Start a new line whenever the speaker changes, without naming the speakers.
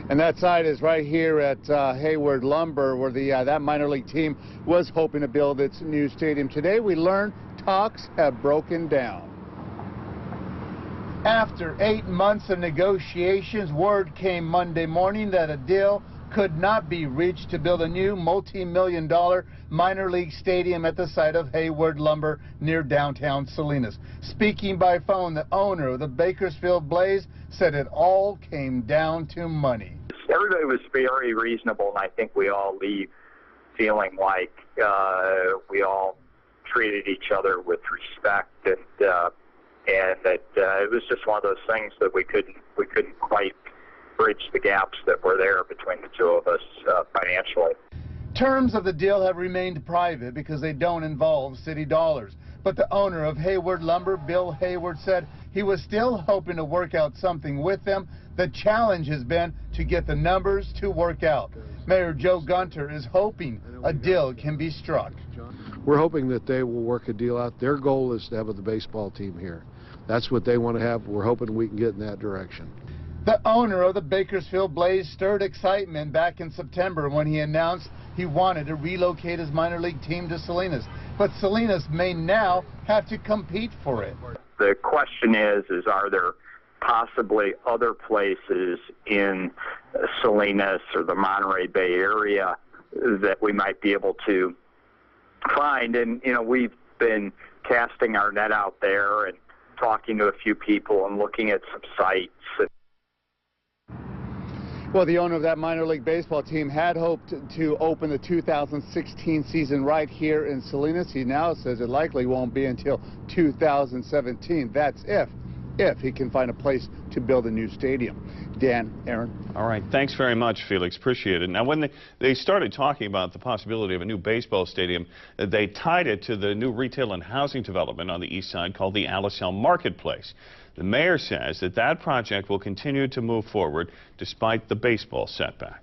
And that site is right here at Hayward Lumber, where that minor league team was hoping to build its new stadium. Today we learned talks have broken down. After 8 months of negotiations, word came Monday morning that a deal could not be reached to build a new multi-million-dollar minor league stadium at the site of Hayward Lumber near downtown Salinas. Speaking by phone, the owner of the Bakersfield Blaze said it all came down to money.
Everybody was very reasonable, and I think we all leave feeling like we all treated each other with respect, and that it was just one of those things that we couldn't quite bridge the gaps that were there between the two of us financially.
Terms of the deal have remained private because they don't involve city dollars. But the owner of Hayward Lumber, Bill Hayward, said he was still hoping to work out something with them. The challenge has been to get the numbers to work out. Mayor Joe Gunter is hoping a deal can be struck.
We're hoping that they will work a deal out. Their goal is to have the baseball team here. That's what they want to have. We're hoping we can get in that direction.
The owner of the Bakersfield Blaze stirred excitement back in September when he announced he wanted to relocate his minor league team to Salinas. But Salinas may now have to compete for it.
The question is are there possibly other places in Salinas or the Monterey Bay area that we might be able to find? And, you know, we've been casting our net out there and talking to a few people and looking at some sites.
Well, the owner of that minor league baseball team had hoped to open the 2016 season right here in Salinas. He now says it likely won't be until 2017. That's if he can find a place to build a new stadium. Dan, Aaron.
All right, thanks very much, Felix. Appreciate it. Now, when they started talking about the possibility of a new baseball stadium, they tied it to the new retail and housing development on the east side called the Alisal Marketplace. The mayor says that project will continue to move forward despite the baseball setback.